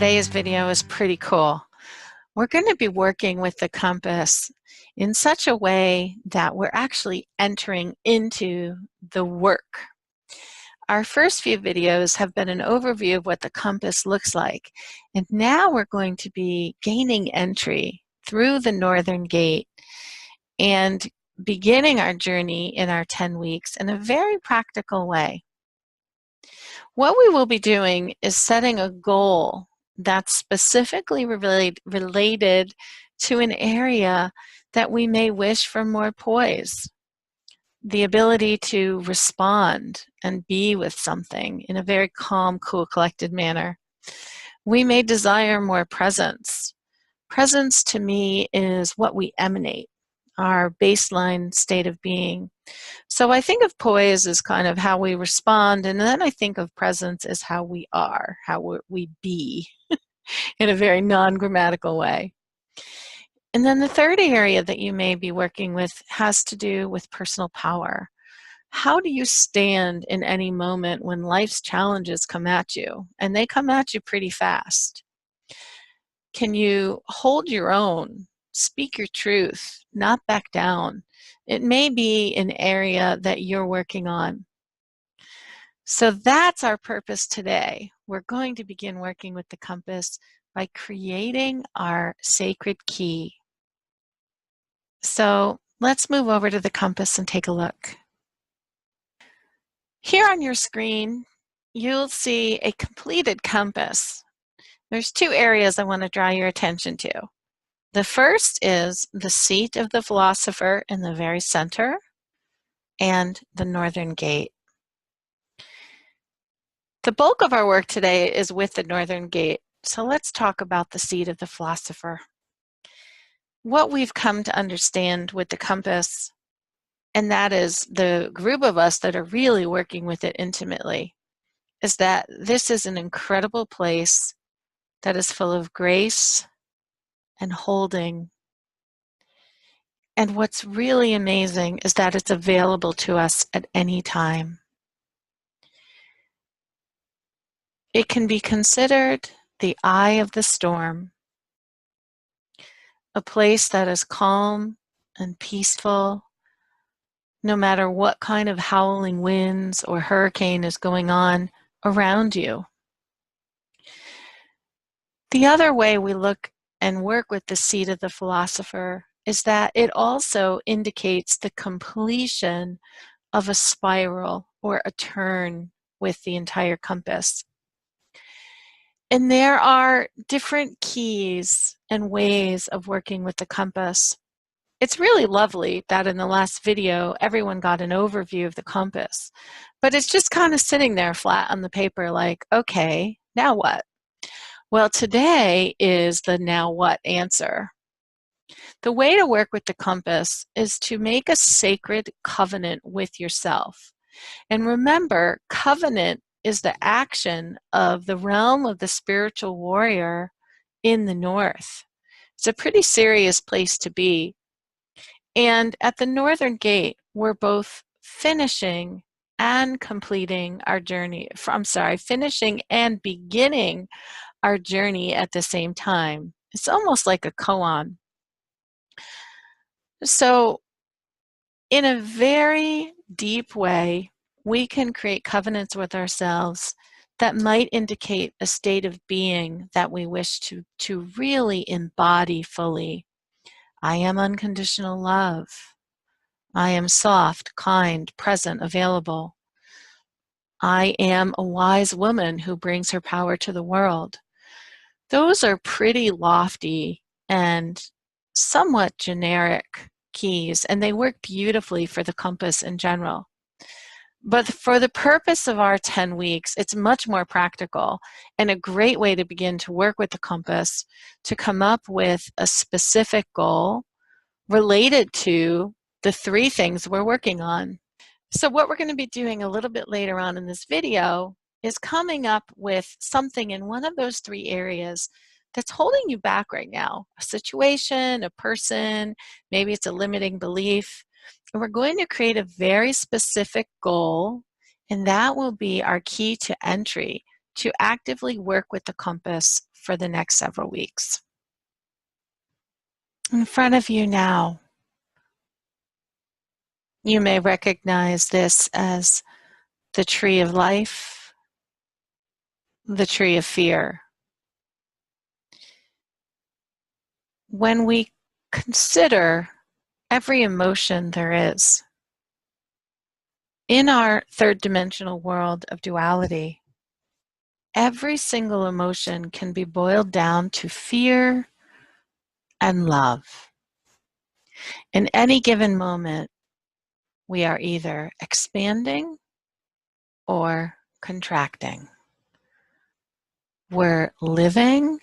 today's video is pretty cool. We're going to be working with the compass in such a way that we're actually entering into the work. Our first few videos have been an overview of what the compass looks like, and now we're going to be gaining entry through the Northern Gate and beginning our journey in our 10 weeks in a very practical way. What we will be doing is setting a goal that's specifically related to an area that we may wish for more poise, the ability to respond and be with something in a very calm, cool, collected manner. We may desire more presence. Presence to me is what we emanate, our baseline state of being. So I think of poise as kind of how we respond, and then I think of presence as how we are, how we be in a very non-grammatical way. And then the third area that you may be working with has to do with personal power. How do you stand in any moment when life's challenges come at you? And they come at you pretty fast. Can you hold your own, speak your truth, not back down? It may be an area that you're working on. So that's our purpose today. We're going to begin working with the compass by creating our sacred key. So let's move over to the compass and take a look. Here on your screen, you'll see a completed compass. There's two areas I want to draw your attention to. The first is the seat of the philosopher in the very center and the Northern Gate. The bulk of our work today is with the Northern Gate, so let's talk about the seat of the philosopher. What we've come to understand with the compass, and that is the group of us that are really working with it intimately, is that this is an incredible place that is full of grace and holding. And what's really amazing is that it's available to us at any time. It can be considered the eye of the storm, a place that is calm and peaceful, no matter what kind of howling winds or hurricane is going on around you. The other way we look and work with the seat of the philosopher is that it also indicates the completion of a spiral or a turn with the entire compass. And there are different keys and ways of working with the compass. It's really lovely that in the last video, everyone got an overview of the compass, but it's just kind of sitting there flat on the paper like, okay, now what? Well, today is the now what answer. The way to work with the compass is to make a sacred covenant with yourself. And remember, covenant is the action of the realm of the spiritual warrior in the north. It's a pretty serious place to be. And at the Northern Gate, we're both finishing and completing our journey. Finishing and beginning our journey at the same time. It's almost like a koan. So in a very deep way, we can create covenants with ourselves that might indicate a state of being that we wish to really embody fully. I am unconditional love. I am soft, kind, present, available. I am a wise woman who brings her power to the world. Those are pretty lofty and somewhat generic keys, and they work beautifully for the compass in general. But for the purpose of our 10 weeks, it's much more practical and a great way to begin to work with the compass to come up with a specific goal related to the three things we're working on. So what we're going to be doing a little bit later on in this video is coming up with something in one of those three areas that's holding you back right now. A situation, a person, maybe it's a limiting belief. And we're going to create a very specific goal, and that will be our key to entry to actively work with the compass for the next several weeks. In front of you now, you may recognize this as the tree of life, the tree of fear. When we consider every emotion there is in our third dimensional world of duality, every single emotion can be boiled down to fear and love. In any given moment, we are either expanding or contracting. We're living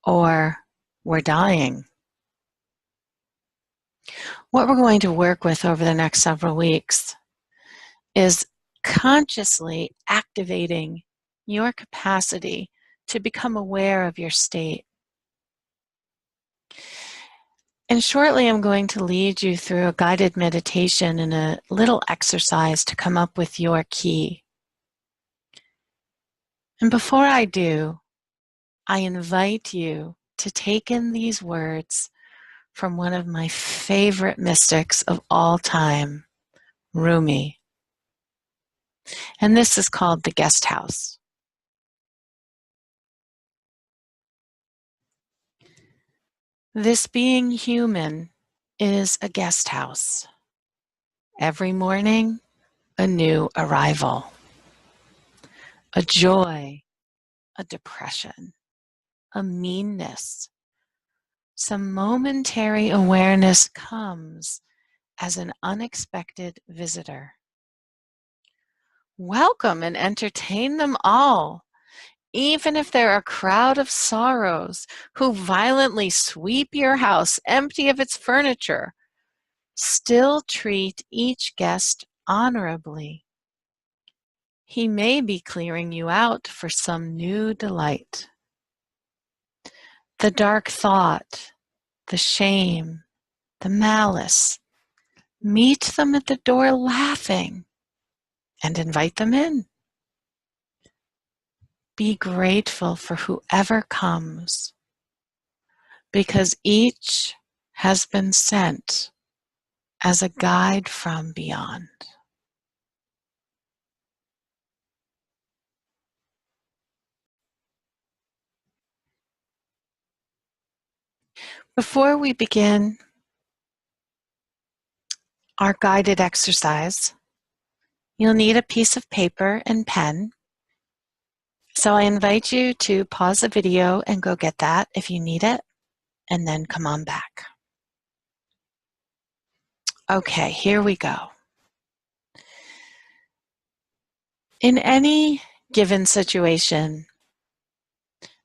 or we're dying. What we're going to work with over the next several weeks is consciously activating your capacity to become aware of your state. And shortly, I'm going to lead you through a guided meditation and a little exercise to come up with your key. And before I do, I invite you to take in these words from one of my favorite mystics of all time, Rumi. And this is called The Guest House. This being human is a guest house. Every morning, a new arrival. A joy, a depression, a meanness. Some momentary awareness comes as an unexpected visitor. Welcome and entertain them all, even if they're a crowd of sorrows who violently sweep your house empty of its furniture. Still treat each guest honorably. He may be clearing you out for some new delight. The dark thought, the shame, the malice, meet them at the door laughing and invite them in. Be grateful for whoever comes, because each has been sent as a guide from beyond. Before we begin our guided exercise, you'll need a piece of paper and pen. So I invite you to pause the video and go get that if you need it, and then come on back. Okay, here we go. In any given situation,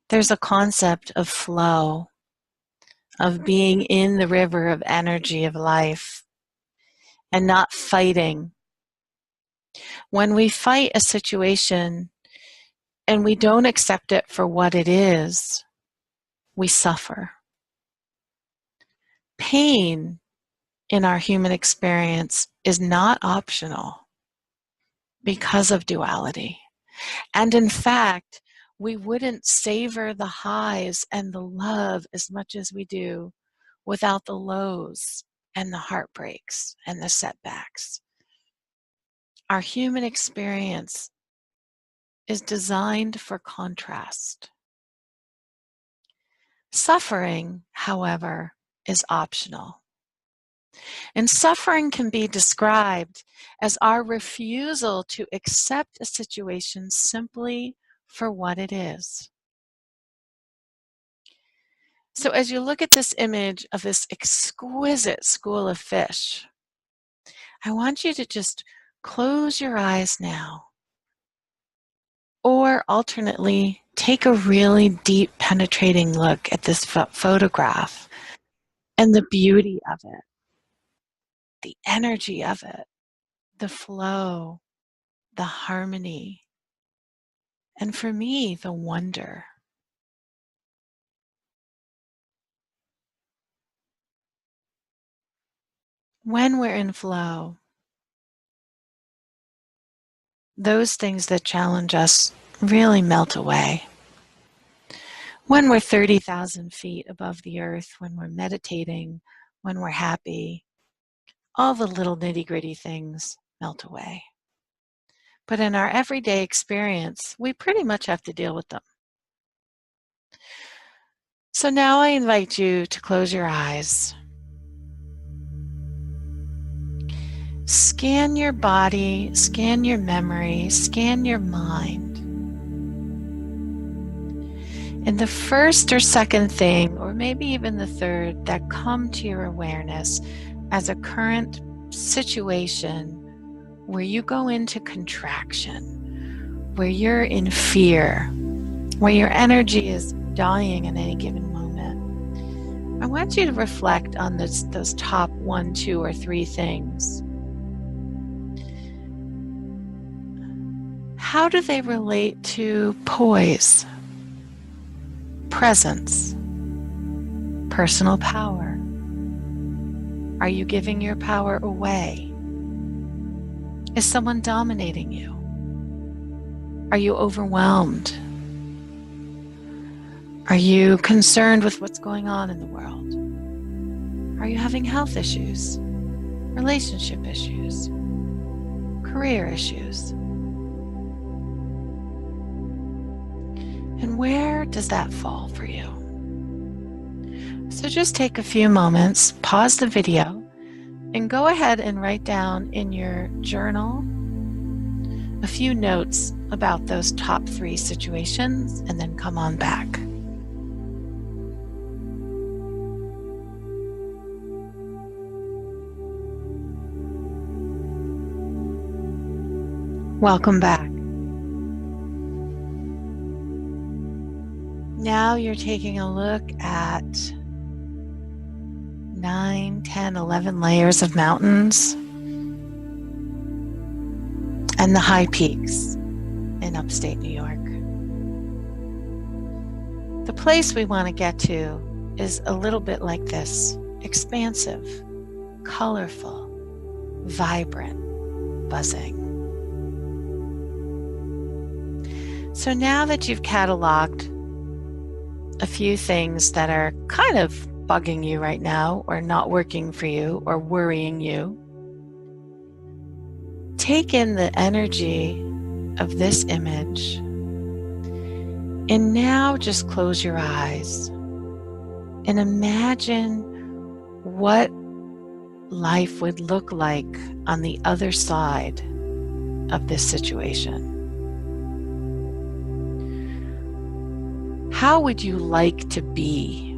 there's a concept of flow, of being in the river of energy of life and not fighting. When we fight a situation and we don't accept it for what it is, we suffer. Pain in our human experience is not optional because of duality. And in fact, we wouldn't savor the highs and the love as much as we do without the lows and the heartbreaks and the setbacks. Our human experience is designed for contrast. Suffering, however, is optional. And suffering can be described as our refusal to accept a situation simply for what it is. So as you look at this image of this exquisite school of fish, I want you to just close your eyes now, or alternately, take a really deep, penetrating look at this photograph and the beauty of it, the energy of it, the flow, the harmony, and for me, the wonder. When we're in flow, those things that challenge us really melt away. When we're 30,000 feet above the earth, when we're meditating, when we're happy, all the little nitty-gritty things melt away. But in our everyday experience, we pretty much have to deal with them. So now I invite you to close your eyes. Scan your body, scan your memory, scan your mind. And the first or second thing, or maybe even the third, that come to your awareness as a current situation where you go into contraction, where you're in fear, where your energy is dying at any given moment, I want you to reflect on those top 1, 2, or 3 things. How do they relate to poise, presence, personal power? Are you giving your power away? Is someone dominating you? Are you overwhelmed? Are you concerned with what's going on in the world? Are you having health issues, relationship issues, career issues? And where does that fall for you? So just take a few moments, pause the video, and go ahead and write down in your journal a few notes about those top 3 situations, and then come on back. Welcome back. Now you're taking a look at 9, 10, 11 layers of mountains and the high peaks in upstate New York. The place we want to get to is a little bit like this: expansive, colorful, vibrant, buzzing. So now that you've cataloged a few things that are kind of bugging you right now, or not working for you, or worrying you, take in the energy of this image, and now just close your eyes and imagine what life would look like on the other side of this situation. How would you like to be?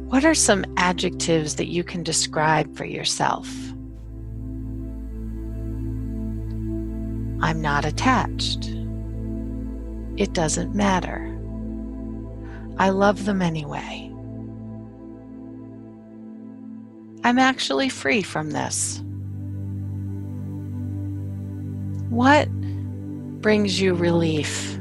What are some adjectives that you can describe for yourself? I'm not attached. It doesn't matter. I love them anyway. I'm actually free from this. What brings you relief?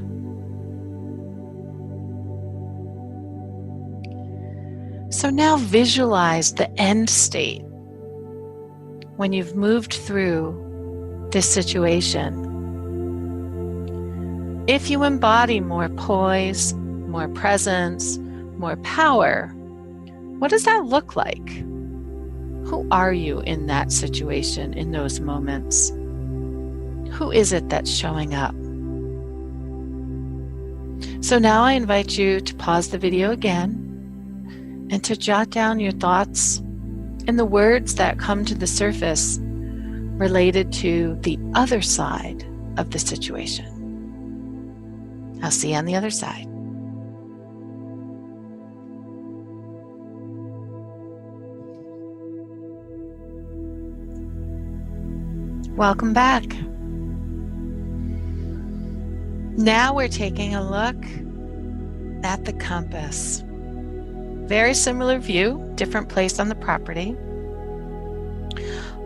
So now visualize the end state when you've moved through this situation. If you embody more poise, more presence, more power, what does that look like? Who are you in that situation, in those moments? Who is it that's showing up? So now I invite you to pause the video again and to jot down your thoughts and the words that come to the surface related to the other side of the situation. I'll see you on the other side. Welcome back. Now we're taking a look at the compass. Very similar view, different place on the property.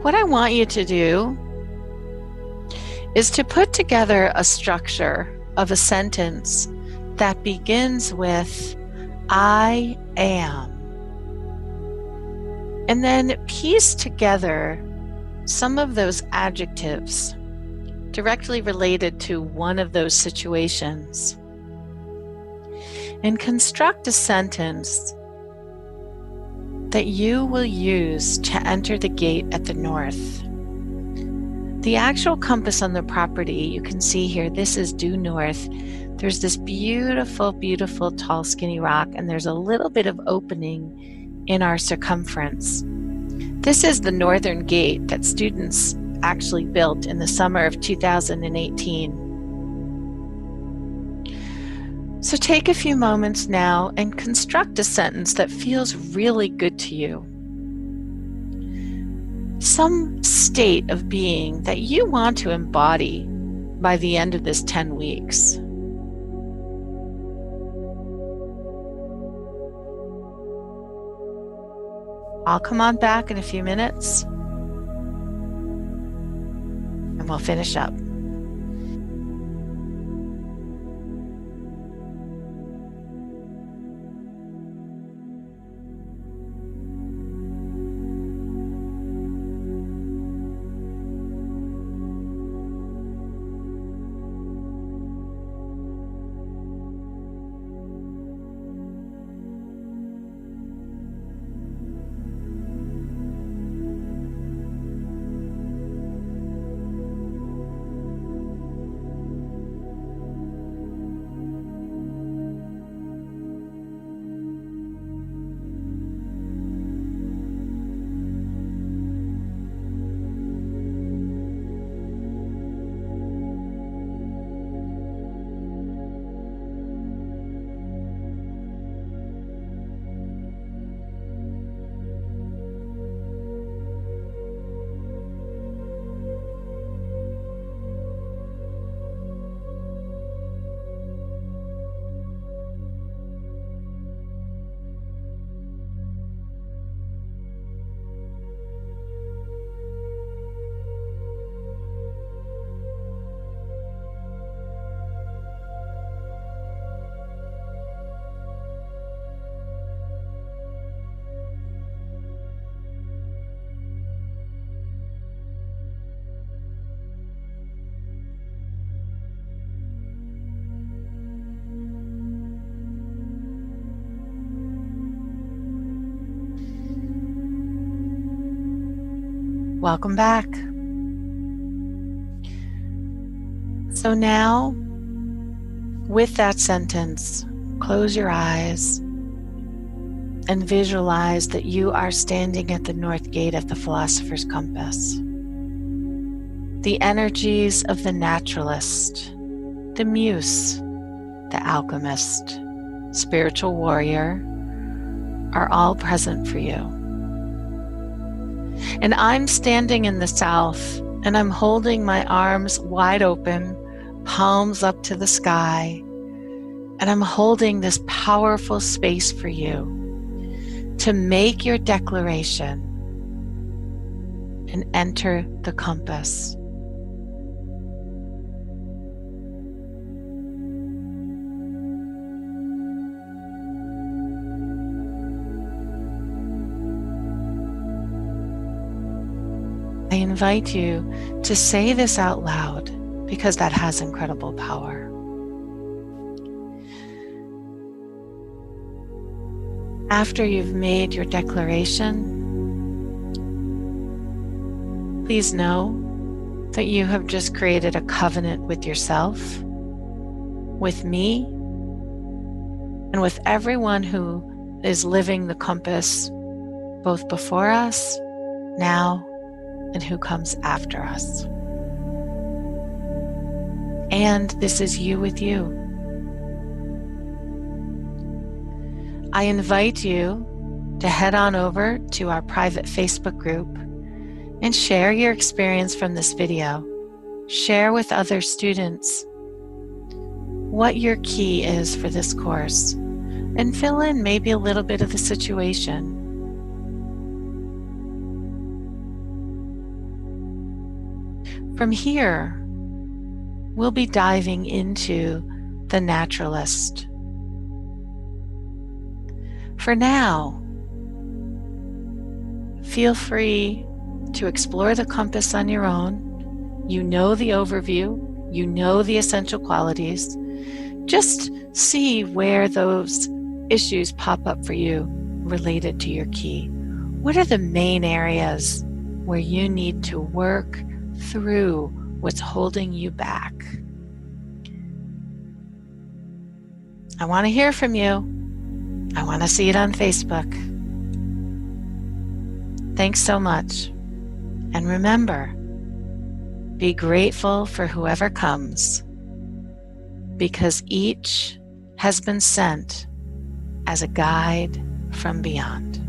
What I want you to do is to put together a structure of a sentence that begins with I am, and then piece together some of those adjectives directly related to one of those situations, and construct a sentence that you will use to enter the gate at the north. The actual compass on the property, you can see here, this is due north. There's this beautiful, beautiful, tall, skinny rock, and there's a little bit of opening in our circumference. This is the northern gate that students actually built in the summer of 2018. So take a few moments now and construct a sentence that feels really good to you. Some state of being that you want to embody by the end of this 10 weeks. I'll come on back in a few minutes and we'll finish up. Welcome back. So now, with that sentence, close your eyes and visualize that you are standing at the north gate of the Philosopher's Compass. The energies of the naturalist, the muse, the alchemist, spiritual warrior are all present for you. And I'm standing in the south, and I'm holding my arms wide open, palms up to the sky, and I'm holding this powerful space for you to make your declaration and enter the compass. I invite you to say this out loud because that has incredible power. After you've made your declaration, please know that you have just created a covenant with yourself, with me, and with everyone who is living the compass, both before us, now, and who comes after us. And this is you with you. I invite you to head on over to our private Facebook group and share your experience from this video. Share with other students what your key is for this course and fill in maybe a little bit of the situation. From here, we'll be diving into the naturalist. For now, feel free to explore the compass on your own You know the overview, you know the essential qualities. Just see where those issues pop up for you related to your key. What are the main areas where you need to work through what's holding you back? I want to hear from you. I want to see it on Facebook. Thanks so much. And remember, be grateful for whoever comes, because each has been sent as a guide from beyond.